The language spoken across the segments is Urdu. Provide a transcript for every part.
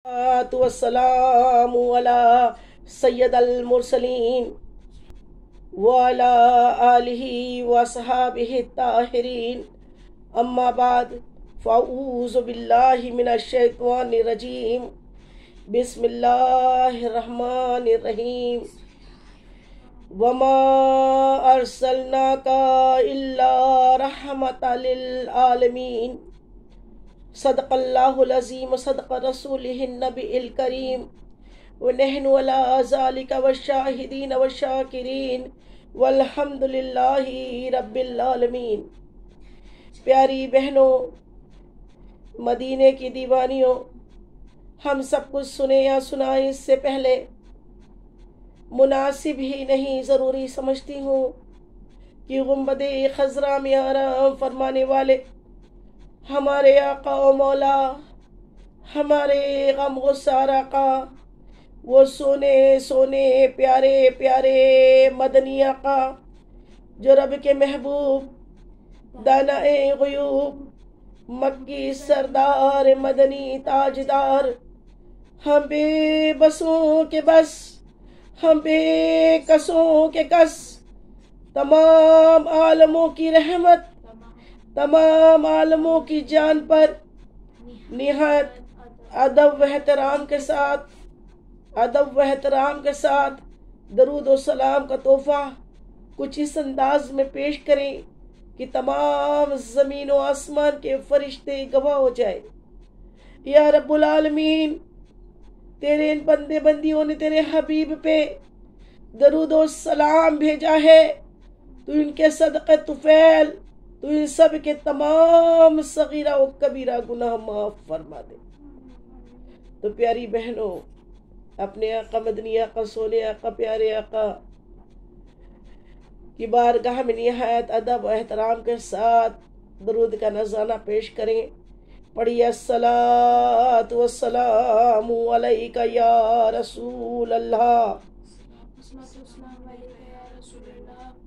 والسلام على سید المرسلین وعلى آلہ وصحابہ الطاہرین، اما بعد فاعوذ باللہ من الشیطان الرجیم، بسم اللہ الرحمن الرحیم۔ وما ارسلناک الا رحمۃ للعالمین، صدق اللہ العظیم صدق رسولہ النبی الکریم، ونحن علی ذالک والشاہدین والشاکرین والحمد للہ رب العالمین۔ پیاری بہنوں، مدینے کی دیوانیوں، ہم سب کچھ سنیں یا سنائیں اس سے پہلے مناسب ہی نہیں ضروری سمجھتی ہوں کہ گنبد خضرا میں آرام فرمانے والے ہمارے آقا و مولا، ہمارے غم گسار آقا، وہ سونے سونے پیارے پیارے مدنی آقا، جو رب کے محبوب دانا غیوب مکی سردار مدنی تاجدار، ہم بے بسوں کے بس، ہم بے کسوں کے کس، تمام عالموں کی رحمت، تمام عالموں کی جان پر نہایت ادب و احترام کے ساتھ درود و سلام کا تحفہ کچھ اس انداز میں پیش کریں کہ تمام زمین و آسمان کے فرشتے گواہ ہو جائے۔ یا رب العالمین، تیرے ان بندے بندیوں نے تیرے حبیب پہ درود و سلام بھیجا ہے، تو ان کے صدقے طفیل تو ان سب کے تمام صغیرہ و کبیرہ گناہ معاف فرما دے۔ تو پیاری بہنوں، اپنے آقا مدنی آقا، سونے آقا، پیارے آقا کی بارگاہ میں نہایت ادب و احترام کے ساتھ درود کا نذرانہ پیش کریں۔ پڑھیے الصلاۃ والسلام علیک یا رسول اللہ،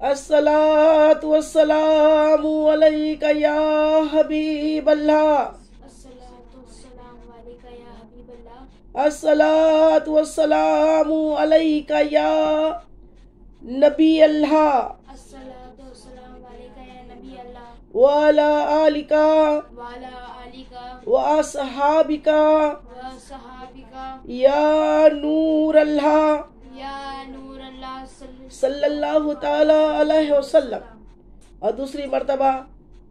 الصلاۃ والسلام علیک یا حبیب اللہ، الصلاۃ والسلام علیک یا نبی اللہ، وعلی آلک واصحابک یا نور اللہ صلی اللہ تعالی علیہ وسلم۔ اور دوسری مرتبہ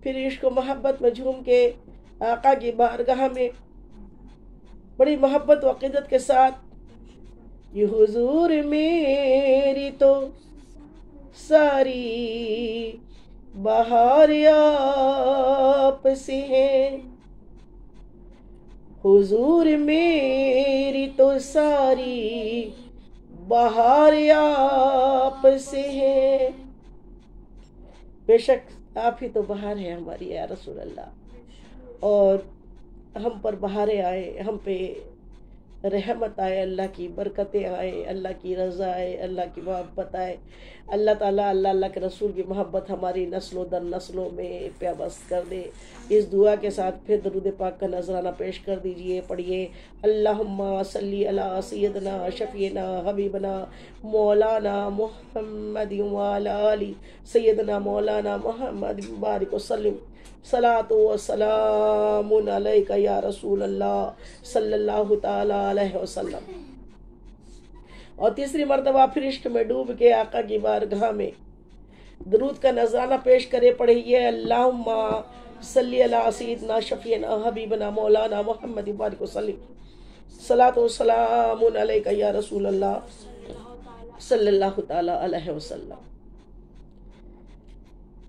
پھر عشق و محبت میں جھوم کے آقا کی بارگاہ میں بڑی محبت و عقیدت کے ساتھ، یہ حضور میری تو ساری بہار آپ سے ہے، حضور میری تو ساری بہار آپ سے ہے، بے شک آپ ہی تو بہار ہے ہماری یا رسول اللہ، اور ہم پر بہاریں آئے، ہم پہ رحمت آئے، اللہ کی برکتیں آئے، اللہ کی رضا آئے، اللہ کی محبت آئے، اللہ تعالیٰ اللہ کے رسول کی محبت ہماری نسلوں در نسلوں میں پیوست کر دے۔ اس دعا کے ساتھ پھر درود پاک کا نذرانہ پیش کر دیجئے۔ پڑھیے اللہم صلی علی سیدنا شفیعنا حبیبنا مولانا محمد وعلی آلہ سیدنا مولانا محمد بارک وسلم، صلاۃ و سلام علیک یا رسول اللہ صلی اللہ تعالی علیہ وسلم۔ اور تیسری مرتبہ پھر عشق میں ڈوب کے آقا کی بارگاہ میں درود کا نذرانہ پیش کرے۔ پڑھیے اللہم صلی علی سیدنا شفیعنا حبیبنا مولانا محمد بارک وسلم، صلاۃ و سلام علیک یا رسول اللہ صلی اللہ تعالی علیہ وسلم۔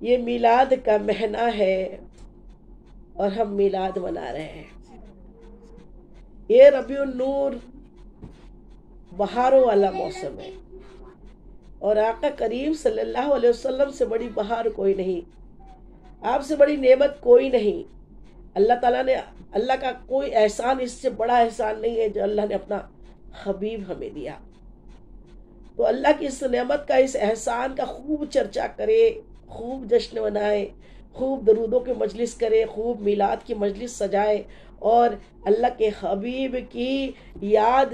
یہ میلاد کا مہینہ ہے اور ہم میلاد منا رہے ہیں۔ یہ ربیع النور بہاروں والا موسم ہے، اور آقا کریم صلی اللہ علیہ وسلم سے بڑی بہار کوئی نہیں، آپ سے بڑی نعمت کوئی نہیں۔ اللہ تعالیٰ نے، اللہ کا کوئی احسان اس سے بڑا احسان نہیں ہے جو اللہ نے اپنا حبیب ہمیں دیا۔ تو اللہ کی اس نعمت کا، اس احسان کا خوب چرچا کرے، خوب جشن منائے، خوب درودوں کی مجلس کرے، خوب میلاد کی مجلس سجائے، اور اللہ کے حبیب کی یاد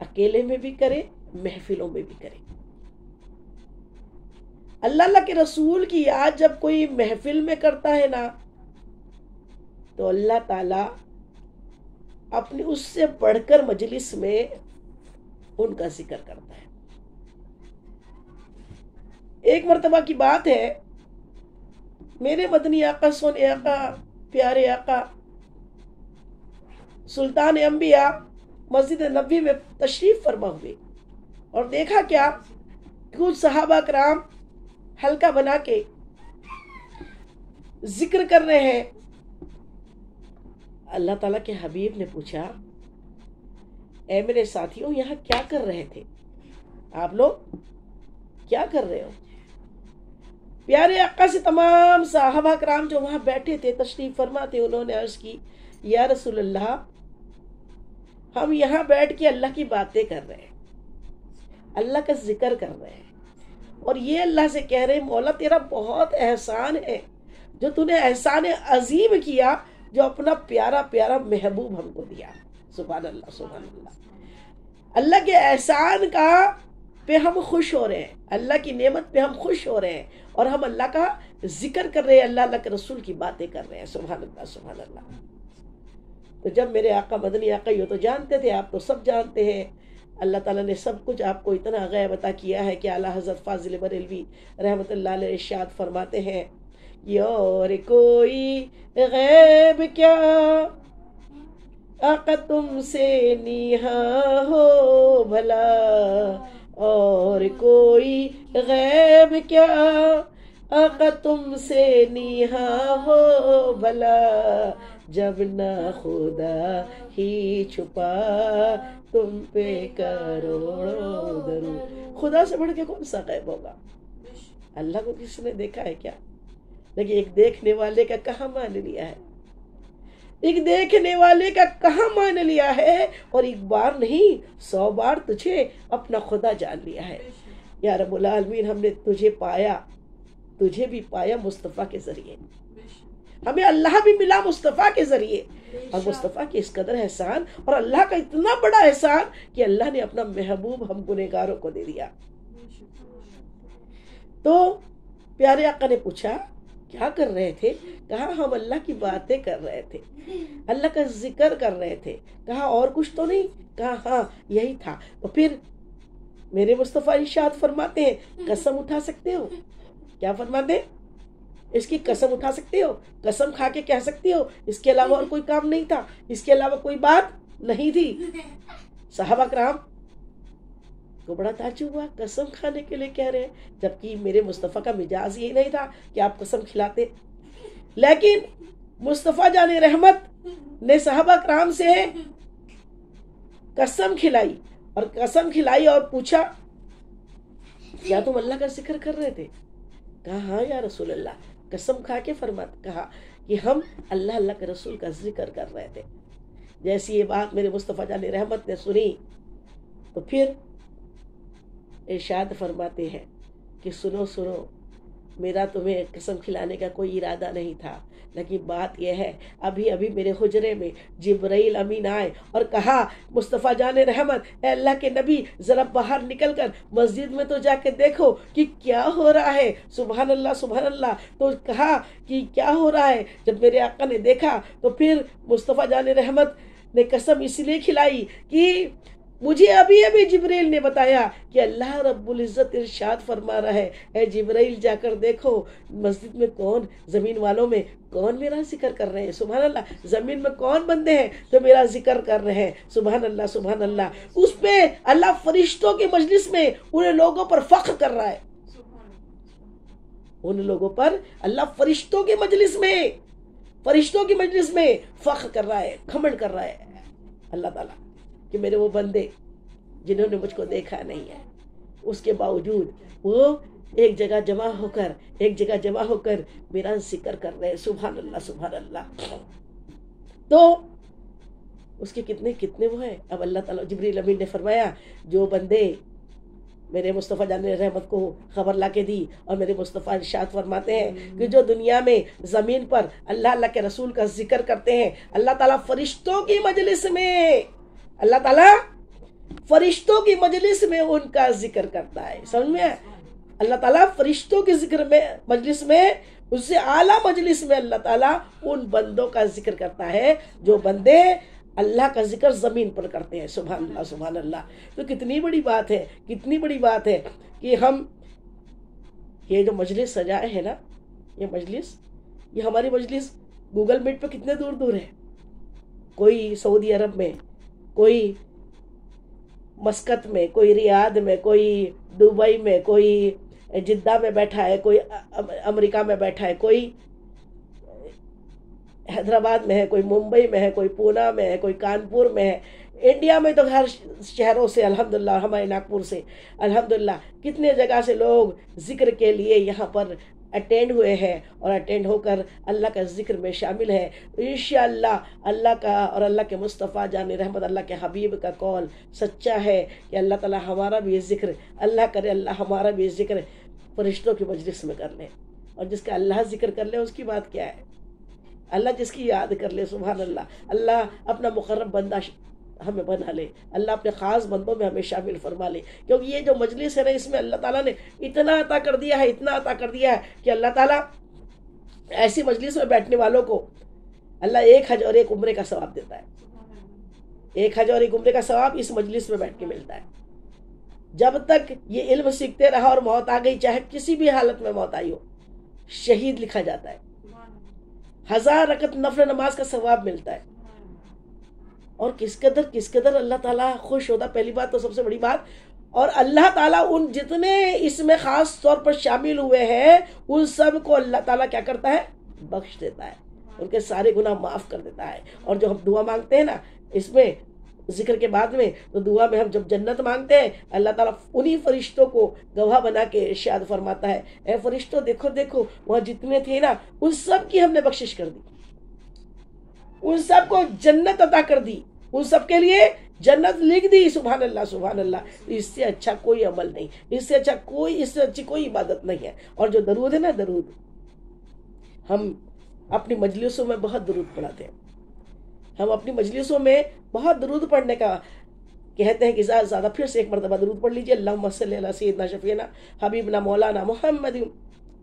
اکیلے میں بھی کرے، محفلوں میں بھی کرے۔ اللہ کے رسول کی یاد جب کوئی محفل میں کرتا ہے نا تو اللہ تعالی اپنی اس سے بڑھ کر مجلس میں ان کا ذکر کرتا ہے۔ ایک مرتبہ کی بات ہے، میرے مدنی آقا، سونے آقا، پیارے آقا، سلطان انبیاء مسجد نبوی میں تشریف فرما ہوئے، اور دیکھا کیا، کچھ صحابہ کرام حلقہ بنا کے ذکر کر رہے ہیں۔ اللہ تعالیٰ کے حبیب نے پوچھا، اے میرے ساتھیوں، یہاں کیا کر رہے تھے آپ لوگ؟ کیا کر رہے ہو؟ پیارے آقا سے تمام صحابہ کرام جو وہاں بیٹھے تھے، تشریف فرما تھے، انہوں نے عرض کی، یا رسول اللہ، ہم یہاں بیٹھ کے اللہ کی باتیں کر رہے ہیں، اللہ کا ذکر کر رہے ہیں، اور یہ اللہ سے کہہ رہے ہیں، مولا تیرا بہت احسان ہے جو تو نے احسان عظیم کیا، جو اپنا پیارا پیارا محبوب ہم کو دیا۔ سبحان اللہ، سبحان اللہ۔ اللہ کے احسان کا پہ ہم خوش ہو رہے ہیں، اللہ کی نعمت پہ ہم خوش ہو رہے ہیں، اور ہم اللہ کا ذکر کر رہے ہیں، اللہ کے رسول کی باتیں کر رہے ہیں۔ سبحان اللہ، سبحان اللہ۔ تو جب میرے آقا مدنی آقا یہ تو جانتے تھے، آپ تو سب جانتے ہیں، اللہ تعالیٰ نے سب کچھ آپ کو اتنا غیب عطا کیا ہے کہ اعلیٰ حضرت فاضل بریلوی رحمۃ اللہ علیہ ارشاد فرماتے ہیں، یہ اور کوئی غیب کیا آقا تم سے نیہا ہو بھلا، اور کوئی غیب کیا آقا تم سے نیہا ہو بھلا، جب نہ خدا ہی چھپا تم پہ کروڑوں درود۔ خدا سے بڑھ کے کون سا غیب ہوگا؟ اللہ کو کسی نے دیکھا ہے کیا؟ لیکن ایک دیکھنے والے کا کہاں مان لیا ہے، ایک دیکھنے والے کا کہاں مان لیا ہے، اور ایک بار نہیں 100 بار تجھے اپنا خدا جان لیا ہے۔ یا رب العالمین، ہم نے تجھے پایا، تجھے بھی پایا مصطفیٰ کے ذریعے، ہمیں اللہ بھی ملا مصطفیٰ کے ذریعے، اور مصطفیٰ کی اس قدر احسان، اور اللہ کا اتنا بڑا احسان کہ اللہ نے اپنا محبوب ہم گنہگاروں کو دے دیا۔ تو پیارے آقا نے پوچھا، کیا کر رہے تھے؟ کہا ہم اللہ کی باتیں کر رہے تھے، اللہ کا ذکر کر رہے تھے۔ کہا اور کچھ تو نہیں؟ کہا ہاں یہی تھا۔ تو پھر میرے مصطفیٰ ارشاد فرماتے ہیں، قسم اٹھا سکتے ہو؟ کیا فرماتے ہیں؟ اس کی قسم اٹھا سکتے ہو؟ قسم کھا کے کہہ سکتے ہو اس کے علاوہ اور کوئی کام نہیں تھا، اس کے علاوہ کوئی بات نہیں تھی؟ صحابہ کرام کو بڑا تعجب ہوا، قسم کھانے کے لیے کہہ رہے ہیں، جبکہ میرے مصطفیٰ کا مزاج یہ نہیں تھا کہ آپ قسم کھلاتے۔ لیکن مصطفیٰ جان رحمت نے صحابہ کرام سے قسم کھلائی، اور قسم کھلائی اور پوچھا، کیا تم اللہ کا ذکر کر رہے تھے؟ کہا ہاں یا رسول اللہ، قسم کھا کے کہا کہ ہم اللہ کے رسول کا ذکر کر رہے تھے۔ جیسی یہ بات میرے مصطفیٰ جان رحمت نے سنی تو پھر ارشاد فرماتے ہیں کہ سنو سنو، میرا تمہیں قسم کھلانے کا کوئی ارادہ نہیں تھا، لیکن بات یہ ہے، ابھی میرے حجرے میں جبرائیل امین آئے اور کہا، مصطفیٰ جان رحمت، اے اللہ کے نبی، ذرا باہر نکل کر مسجد میں تو جا کے دیکھو کہ کیا ہو رہا ہے۔ سبحان اللہ، سبحان اللہ۔ تو کہا کہ کیا ہو رہا ہے؟ جب میرے آقا نے دیکھا تو پھر مصطفیٰ جان رحمت نے قسم اس لیے کھلائی کہ مجھے ابھی جبرائیل نے بتایا کہ اللہ رب العزت ارشاد فرما رہا ہے، اے جبرائیل جا کر دیکھو مسجد میں کون، زمین والوں میں کون میرا ذکر کر رہے ہیں۔ سبحان اللہ۔ زمین میں کون بندے ہیں جو میرا ذکر کر رہے ہیں؟ سبحان اللہ، سبحان اللہ۔ اس پہ اللہ فرشتوں کی مجلس میں ان لوگوں پر فخر کر رہا ہے، ان لوگوں پر اللہ فرشتوں کی مجلس میں فخر کر رہا ہے، کھمنڈ کر رہا ہے اللہ تعالیٰ کہ میرے وہ بندے جنہوں نے مجھ کو دیکھا نہیں ہے، اس کے باوجود وہ ایک جگہ جمع ہو کر میرا ذکر کر رہے ہیں۔ سبحان اللہ، سبحان اللہ۔ تو اس کے کتنے وہ ہیں۔ اب اللہ تعالیٰ، جبریل امین نے فرمایا، جو بندے میرے مصطفیٰ جان نے رحمت کو خبر لا کے دی، اور میرے مصطفیٰ ارشاد فرماتے ہیں کہ جو دنیا میں زمین پر اللہ اللہ کے رسول کا ذکر کرتے ہیں، اللہ تعالیٰ فرشتوں کی مجلس میں، اللہ تعالیٰ فرشتوں کی مجلس میں ان کا ذکر کرتا ہے. سمجھ میں؟ اللہ تعالیٰ فرشتوں کی ذکر میں مجلس میں، اس سے اعلیٰ مجلس میں اللہ تعالیٰ ان بندوں کا ذکر کرتا ہے جو بندے اللہ کا ذکر زمین پر کرتے ہیں. سبحان اللہ سبحان اللہ. تو کتنی بڑی بات ہے، کتنی بڑی بات ہے کہ ہم یہ جو مجلس سجائے ہیں نا، یہ مجلس، یہ ہماری مجلس گوگل میٹ پہ کتنے دور دور ہے. کوئی سعودی عرب میں، کوئی مسقط میں، کوئی ریاض میں، کوئی دبئی میں، کوئی جدہ میں بیٹھا ہے، کوئی امریکہ میں بیٹھا ہے، کوئی حیدرآباد میں ہے، کوئی ممبئی میں ہے، کوئی پونا میں ہے، کوئی کانپور میں ہے. انڈیا میں تو ہر شہروں سے الحمدللہ، ہمارے ناگپور سے الحمدللہ کتنے جگہ سے لوگ ذکر کے لیے یہاں پر اٹینڈ ہوئے ہیں، اور اٹینڈ ہو کر اللہ کا ذکر میں شامل ہے. انشاءاللہ اللہ کا اور اللہ کے مصطفیٰ جان رحمت، اللہ کے حبیب کا قول سچا ہے کہ اللہ تعالیٰ ہمارا بھی ذکر، اللہ کرے اللہ ہمارا بھی ذکر فرشتوں کی مجلس میں کر لے. اور جس کا اللہ ذکر کر لے اس کی بات کیا ہے. اللہ جس کی یاد کر لے، سبحان اللہ، اللہ اپنا مقرب بندہ ہمیں بنا لے، اللہ اپنے خاص بندوں میں ہمیں شامل فرما لے. کیونکہ یہ جو مجلس ہے نا، اس میں اللہ تعالیٰ نے اتنا عطا کر دیا ہے، اتنا عطا کر دیا ہے کہ اللہ تعالیٰ ایسی مجلس میں بیٹھنے والوں کو اللہ 1 حج اور 1 عمرے کا ثواب دیتا ہے. 1 حج اور 1 عمرے کا ثواب اس مجلس میں بیٹھ کے ملتا ہے. جب تک یہ علم سیکھتے رہا اور موت آ گئی، چاہے کسی بھی حالت میں موت آئی ہو، شہید لکھا جاتا ہے. 1000 رکعت نفل نماز کا ثواب ملتا ہے. اور کس قدر اللہ تعالیٰ خوش ہوتا. پہلی بات تو سب سے بڑی بات، اور اللہ تعالیٰ ان جتنے اس میں خاص طور پر شامل ہوئے ہیں ان سب کو اللہ تعالیٰ کیا کرتا ہے؟ بخش دیتا ہے، ان کے سارے گناہ معاف کر دیتا ہے. اور جو ہم دعا مانگتے ہیں نا اس میں ذکر کے بعد میں، تو دعا میں ہم جب جنت مانگتے ہیں، اللہ تعالیٰ انہی فرشتوں کو گواہ بنا کے ارشاد فرماتا ہے، اے فرشتوں دیکھو دیکھو وہاں جتنے تھے نا ان سب کی ہم نے بخشش کر دی، ان سب کو جنت عطا کر دی، ان سب کے لیے جنت لکھ دی. سبحان اللہ سبحان اللہ. اس سے اچھا کوئی عمل نہیں، اس سے اچھی کوئی عبادت نہیں ہے. اور جو درود ہے نا، درود ہم اپنی مجلسوں میں بہت درود پڑھاتے ہیں. ہم اپنی مجلسوں میں بہت درود پڑھنے کا کہتے ہیں کہ زیادہ زیادہ پھر سے 1 مرتبہ درود پڑھ لیجئے. اللہم صلی علی سیدنا شفیعنا حبیبنا مولانا محمد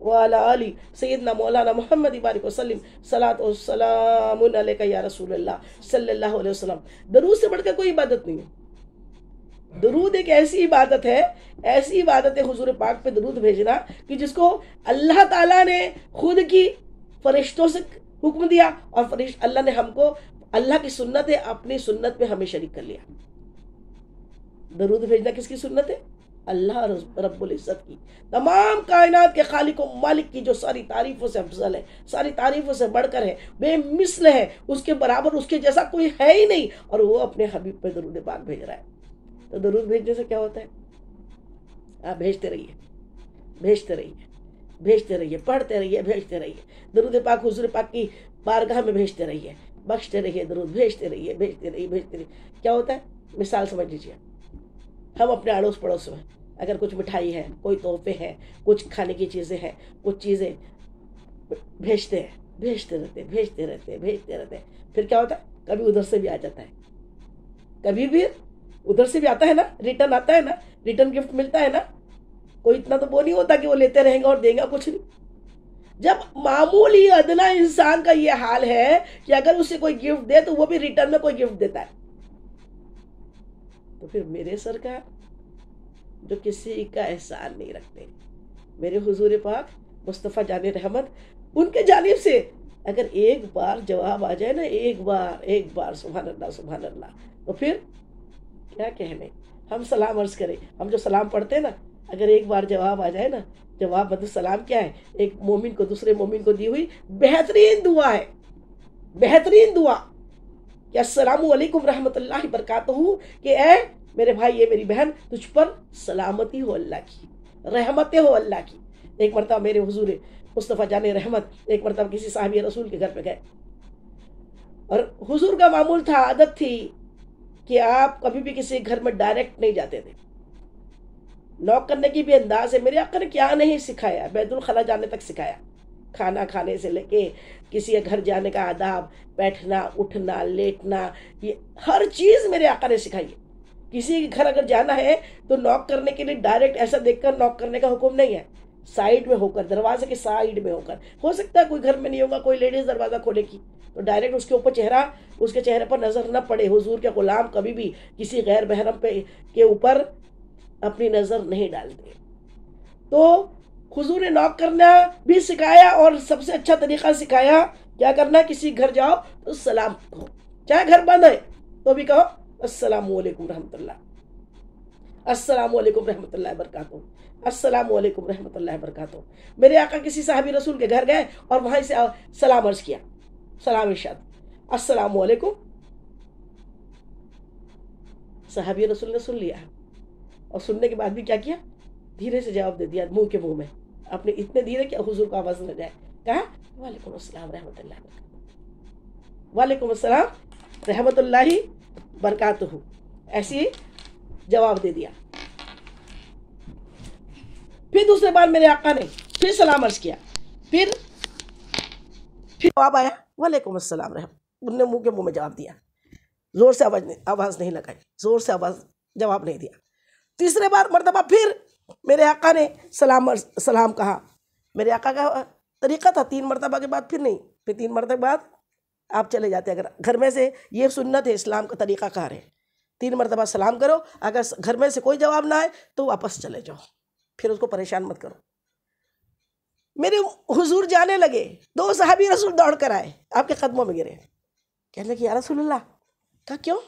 وعلی آلہ سیدنا مولانا محمد بارک وسلم صلاۃ و سلام علیک یا رسول اللہ صلی اللہ علیہ وسلم. درود سے بڑھ کر کوئی عبادت نہیں ہے. درود ایک ایسی عبادت ہے، ایسی عبادت ہے حضور پاک پہ درود بھیجنا کہ جس کو اللہ تعالیٰ نے خود کی فرشتوں سے حکم دیا، اور اللہ نے ہم کو اللہ کی سنت ہے، اپنی سنت پہ ہمیں شریک کر لیا. درود بھیجنا کس کی سنت ہے؟ اللہ رب العزت کی، تمام کائنات کے خالق و مالک کی، جو ساری تعریفوں سے افضل ہے، ساری تعریفوں سے بڑھ کر ہے، بے مثل ہے، اس کے برابر اس کے جیسا کوئی ہے ہی نہیں، اور وہ اپنے حبیب پہ درود پاک بھیج رہا ہے. تو درود بھیجنے سے کیا ہوتا ہے؟ آپ بھیجتے رہیے، بھیجتے رہیے، بھیجتے رہیے، پڑھتے رہیے، بھیجتے رہیے. درود پاک حضور پاک کی بارگاہ میں بھیجتے رہیے، بخشتے رہیے، درود بھیجتے رہیے، بھیجتے رہیے، بھیجتے رہیے. کیا ہوتا ہے؟ مثال سمجھ لیجیے. ہم اپنے اڑوس پڑوس میں اگر کچھ مٹھائی ہے، کوئی تحفے ہیں، کچھ کھانے کی چیزیں ہیں، کچھ چیزیں بھیجتے ہیں، بھیجتے رہتے بھیجتے رہتے بھیجتے رہتے. پھر کیا ہوتا ہے؟ کبھی ادھر سے بھی آ جاتا ہے، کبھی بھی ادھر سے بھی آتا ہے نا، ریٹرن آتا ہے نا، ریٹرن گفٹ ملتا ہے نا. کوئی اتنا تو وہ نہیں ہوتا کہ وہ لیتے رہیں گا اور دیں گا کچھ نہیں. جب معمولی ادنا انسان کا یہ حال ہے کہ اگر اسے کوئی گفٹ دے تو وہ بھی ریٹرن میں کوئی گفٹ دیتا ہے، تو پھر میرے سرکار جو کسی کا احسان نہیں رکھتے، میرے حضور پاک مصطفیٰ جان رحمت، ان کے جانب سے اگر ایک بار جواب آ جائے نا، ایک بار سبحان اللہ سبحان اللہ، تو پھر کیا کہنے. ہم سلام عرض کریں، ہم جو سلام پڑھتے ہیں نا، اگر ایک بار جواب آ جائے نا، جواب مطلب سلام کیا ہے؟ ایک مومن کو دوسرے مومن کو دی ہوئی بہترین دعا ہے، بہترین دعا کہ السلام علیکم رحمت اللہ برکاتہ، کہ اے میرے بھائی، یہ میری بہن، تجھ پر سلامتی ہو اللہ کی، رحمتیں ہو اللہ کی. ایک مرتبہ میرے حضور مصطفیٰ جان رحمت ایک مرتبہ کسی صحابی رسول کے گھر پہ گئے، اور حضور کا معمول تھا، عادت تھی کہ آپ کبھی بھی کسی گھر میں ڈائریکٹ نہیں جاتے تھے. نوک کرنے کی بھی انداز ہے. میرے آقا نے کیا نہیں سکھایا. بیت الخلا جانے تک سکھایا, کھانا کھانے سے لے کے کسی کے گھر جانے کا آداب, بیٹھنا اٹھنا لیٹنا, یہ ہر چیز میرے آقا نے سکھائی ہے. کسی کے گھر اگر جانا ہے تو نوک کرنے کے لیے ڈائریکٹ ایسا دیکھ کر نوک کرنے کا حکم نہیں ہے. سائیڈ میں ہو کر, دروازے کے سائیڈ میں ہو کر, ہو سکتا ہے کوئی گھر میں نہیں ہوگا, کوئی لیڈیز دروازہ کھولے کی تو ڈائریکٹ اس کے اوپر چہرہ, اس کے چہرے پر نظر نہ پڑے. حضور کے غلام کبھی بھی کسی غیر محرم کے اوپر اپنی نظر نہیں ڈالتے. تو حضور نے نوک کرنا بھی سکھایا, اور سب سے اچھا طریقہ سکھایا کیا کرنا. کسی گھر جاؤ تو سلام کہو, چاہے گھر بند ہے تو بھی کہو السلام علیکم رحمۃ اللہ, السلام علیکم رحمۃ اللہ وبرکاتہ, السلام علیکم رحمۃ اللہ وبرکاتہ. میرے آقا کسی صحابی رسول کے گھر گئے اور وہاں سے سلام عرض کیا, سلام ارشاد, السلام علیکم. صحابی رسول نے سن لیا, اور سننے کے بعد بھی کیا کیا, دھیرے سے جواب دے دیا منہ کے منہ میں, اپنے اتنے دھیرے کہ حضور کو آواز نہ جائے. کہا وعلیکم السلام رحمۃ اللہ وبرکاتہ, وعلیکم السلام رحمۃ اللہ برکاتہ, ایسی جواب دے دیا. پھر دوسرے بار میرے آقا نے پھر سلام عرض کیا, پھر جواب آیا وعلیکم السلام رحمۃ. انہوں نے منہ کے منہ میں جواب دیا, زور سے آواز نہیں لگائی, زور سے جواب نہیں دیا. تیسرے بار مرتبہ پھر میرے آقا نے سلام کہا. میرے آقا کا طریقہ تھا 3 مرتبہ کے بعد پھر نہیں, پھر 3 مرتبہ بعد آپ چلے جاتے. اگر گھر میں سے, یہ سنت ہے اسلام کا طریقہ کار ہے, 3 مرتبہ سلام کرو, اگر گھر میں سے کوئی جواب نہ آئے تو واپس چلے جاؤ, پھر اس کو پریشان مت کرو. میرے حضور جانے لگے, 2 صحابی رسول دوڑ کر آئے, آپ کے قدموں میں گرے, کہنے لگے یا رسول اللہ. کہا کیوں,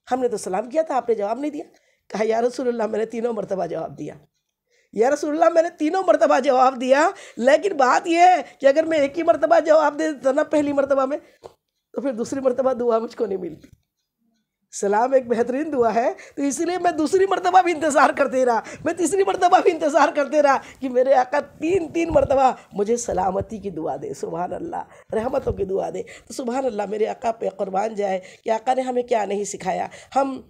ہم نے تو سلام کیا تھا, آپ نے جواب نہیں دیا. کہا یا رسول اللہ میں نے 3 مرتبہ جواب دیا. یا رسول اللہ میں نے 3 مرتبہ جواب دیا, لیکن بات یہ ہے کہ اگر میں ایک ہی مرتبہ جواب دے دیتا نا پہلی مرتبہ میں, تو پھر دوسری مرتبہ دعا مجھ کو نہیں ملتی. سلام ایک بہترین دعا ہے, تو اسی لیے میں دوسری مرتبہ بھی انتظار کرتے رہا, میں تیسری مرتبہ بھی انتظار کرتے رہا کہ میرے آقا 3 مرتبہ مجھے سلامتی کی دعا دے, سبحان اللہ, رحمتوں کی دعا دے. تو سبحان اللہ, میرے آقا پہ قربان جائے کہ آقا نے ہمیں کیا نہیں سکھایا. ہم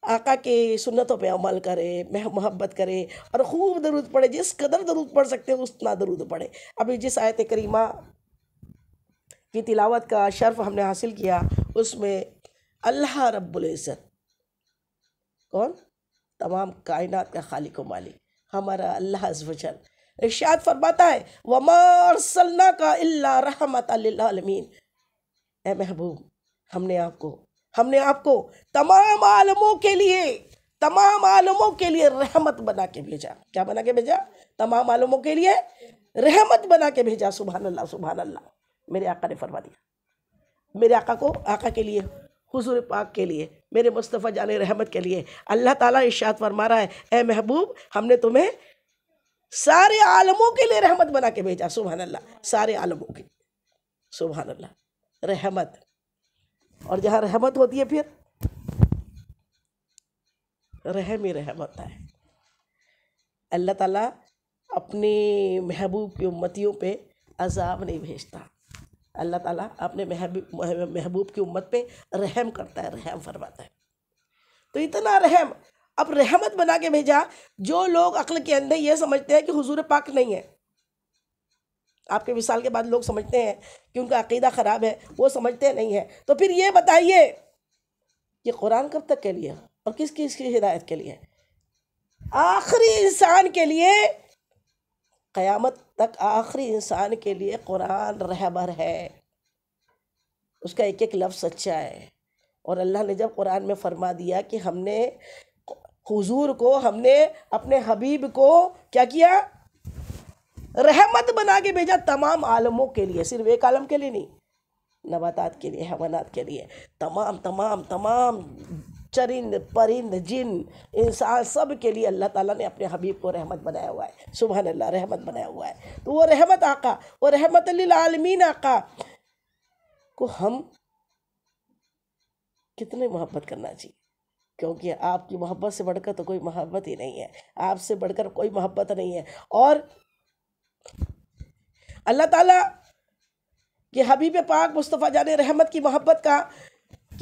آقا کے سنتوں پہ عمل کریں, محبت کریں, اور خوب درود پڑھے, جس قدر درود پڑھ سکتے ہیں اتنا درود پڑھے. ابھی جس آیت کریمہ کی تلاوت کا شرف ہم نے حاصل کیا, اس میں اللہ رب العزت کون, تمام کائنات کا خالق و مالک ہمارا اللہ عز و جل ارشاد فرماتا ہے وَمَا أَرْسَلْنَاكَ إِلَّا رَحْمَةً لِلْعَالَمِينَ. اے محبوب, ہم نے آپ کو تمام عالموں کے لیے رحمت بنا کے بھیجا. کیا بنا کے بھیجا؟ تمام عالموں کے لیے رحمت بنا کے بھیجا. سبحان اللہ, سبحان اللہ. میرے آقا نے فرما دیا, میرے آقا کے لیے, حضور پاک کے لیے, میرے مصطفیٰ جان رحمت کے لیے اللہ تعالیٰ ارشاد فرما رہا ہے اے محبوب ہم نے تمہیں سارے عالموں کے لیے رحمت بنا کے بھیجا. سبحان اللہ, سارے عالموں کے, سبحان اللہ, رحمت. اور جہاں رحمت ہوتی ہے پھر رحم ہی رحم ہوتا ہے. اللہ تعالیٰ اپنے محبوب کی امتیوں پہ عذاب نہیں بھیجتا. اللہ تعالیٰ اپنے محبوب کی امت پہ رحم کرتا ہے, رحم فرماتا ہے. تو اتنا رحم, اب رحمت بنا کے بھیجا. جو لوگ عقل کے اندر یہ سمجھتے ہیں کہ حضور پاک نہیں ہے, آپ کے وصال کے بعد لوگ سمجھتے ہیں کہ ان کا عقیدہ خراب ہے, وہ سمجھتے نہیں ہیں, تو پھر یہ بتائیے کہ قرآن کب تک کے لیے اور کس کی ہدایت کے لیے؟ آخری انسان کے لیے, قیامت تک آخری انسان کے لیے قرآن رہبر ہے. اس کا ایک ایک لفظ سچا ہے. اور اللہ نے جب قرآن میں فرما دیا کہ ہم نے حضور کو, ہم نے اپنے حبیب کو کیا کیا, رحمت بنا کے بھیجا تمام عالموں کے لیے, صرف ایک عالم کے لیے نہیں, نباتات کے لیے, حیوانات کے لیے, تمام چرند پرند جن انسان سب کے لیے اللہ تعالیٰ نے اپنے حبیب کو رحمت بنایا ہوا ہے. سبحان اللہ, رحمت بنایا ہوا ہے. تو وہ رحمت آقا, وہ رحمت للعالمین آقا کو ہم کتنے محبت کرنا چاہیے, کیونکہ آپ کی محبت سے بڑھ کر تو کوئی محبت ہی نہیں ہے, آپ سے بڑھ کر کوئی محبت نہیں ہے. اور اللہ تعالیٰ کہ حبیب پاک مصطفیٰ جان رحمت کی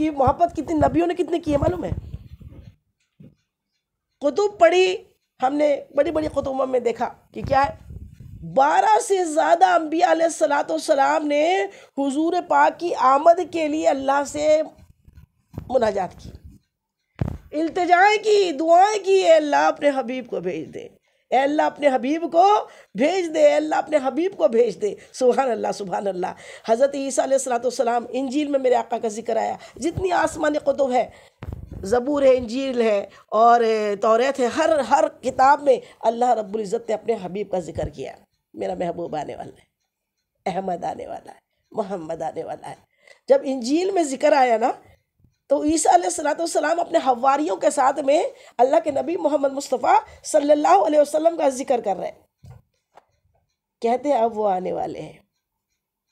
محبت کتنی نبیوں نے کتنی کی ہے معلوم ہے؟ کتب پڑھی, ہم نے بڑی بڑی کتبوں میں دیکھا کہ کیا ہے، 12 سے زیادہ انبیاء علیہ السلام نے حضور پاک کی آمد کے لیے اللہ سے مناجات کی، التجائیں کی، دعائیں کی، اے اللہ اپنے حبیب کو بھیج دے، اے اللہ اپنے حبیب کو بھیج دے، اے اللہ اپنے حبیب کو بھیج دے۔ سبحان اللہ سبحان اللہ۔ حضرت عیسیٰ علیہ السلام، انجیل میں میرے آقا کا ذکر آیا، جتنی آسمانی کتب ہے، زبور ہے، انجیل ہے اور توریت ہے، ہر کتاب میں اللہ رب العزت نے اپنے حبیب کا ذکر کیا، میرا محبوب آنے والا ہے، احمد آنے والا ہے، محمد آنے والا ہے۔ جب انجیل میں ذکر آیا نا تو عیسیٰ علیہ السلام اپنے حواریوں کے ساتھ میں اللہ کے نبی محمد مصطفیٰ صلی اللہ علیہ وسلم کا ذکر کر رہے ہیں، کہتے ہیں اب وہ آنے والے ہیں،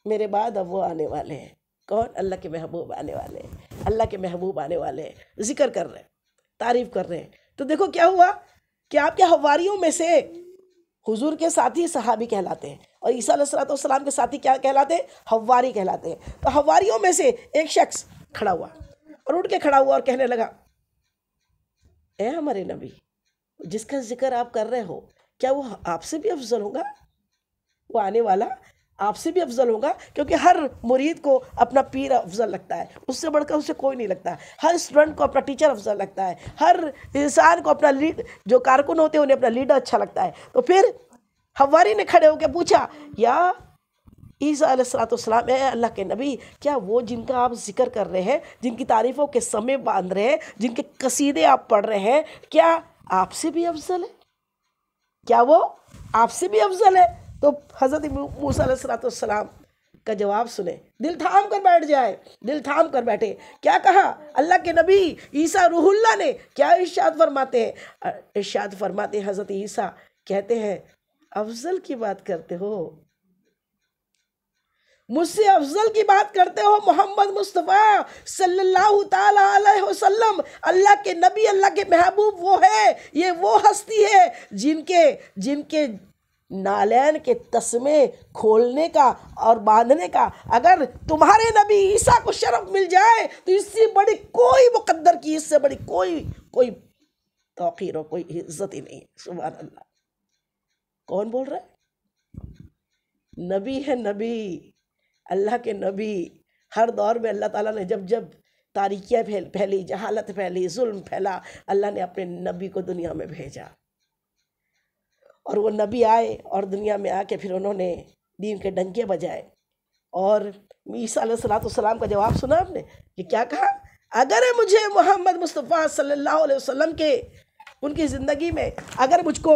میرے بعد اب وہ آنے والے ہیں۔ کون؟ اللہ کے محبوب آنے والے ہیں، اللہ کے محبوب آنے والے ہیں، ذکر کر رہے ہیں، تعریف کر رہے ہیں۔ تو دیکھو کیا ہوا کہ آپ کے حواریوں میں سے حضور کے ساتھی صحابی کہلاتے ہیں، اور عیسیٰ علیہ السلام کے ساتھی کیا کہلاتے ہیں؟ حواری کہلاتے ہیں۔ تو حواریوں میں سے ایک شخص کھڑا ہوا اور اٹھ کے کھڑا ہوا اور کہنے لگا، اے ہمارے نبی، جس کا ذکر آپ کر رہے ہو کیا وہ آپ سے بھی افضل ہوگا؟ وہ آنے والا آپ سے بھی افضل ہوگا؟ کیونکہ ہر مرید کو اپنا پیر افضل لگتا ہے، اس سے بڑھ کر اسے کوئی نہیں لگتا۔ ہر اسٹوڈنٹ کو اپنا ٹیچر افضل لگتا ہے، ہر انسان کو اپنا جو کارکن ہوتے ہیں انہیں اپنا لیڈر اچھا لگتا ہے۔ تو پھر حواری نے کھڑے ہو کے پوچھا، یا عیسیٰ علیہ السلام، اے اللہ کے نبی، کیا وہ جن کا آپ ذکر کر رہے ہیں، جن کی تعریفوں کے سمے باندھ رہے ہیں، جن کے قصیدے آپ پڑھ رہے ہیں، کیا آپ سے بھی افضل ہے؟ کیا وہ آپ سے بھی افضل ہے؟ تو حضرت موسیٰ علیہ السلام کا جواب سنیں، دل تھام کر بیٹھ جائے، دل تھام کر بیٹھے۔ کیا کہا اللہ کے نبی عیسیٰ روح اللہ نے؟ کیا ارشاد فرماتے ہیں؟ ارشاد فرماتے ہیں حضرت عیسیٰ کہتے ہیں، افضل کی بات کرتے ہو، مجھ سے افضل کی بات کرتے ہو؟ محمد مصطفیٰ صلی اللہ تعالیٰ علیہ وسلم اللہ کے نبی، اللہ کے محبوب وہ ہے، یہ وہ ہستی ہے جن کے نالین کے تسمے کھولنے کا اور باندھنے کا اگر تمہارے نبی عیسیٰ کو شرف مل جائے تو اس سے بڑی کوئی مقدر کی، اس سے بڑی کوئی توقیر اور کوئی عزت ہی نہیں۔ سبحان اللہ۔ کون بول رہا ہے؟ نبی ہے، نبی، اللہ کے نبی۔ ہر دور میں اللہ تعالیٰ نے جب تاریکیاں پھیلی، جہالت پھیلی، ظلم پھیلا، اللہ نے اپنے نبی کو دنیا میں بھیجا، اور وہ نبی آئے اور دنیا میں آ کے پھر انہوں نے دین کے ڈنکے بجائے۔ اور عیسیٰ علیہ السلام کا جواب سنا آپ نے کہ کیا کہا؟ اگر مجھے محمد مصطفیٰ صلی اللہ علیہ وسلم کے ان کی زندگی میں اگر مجھ کو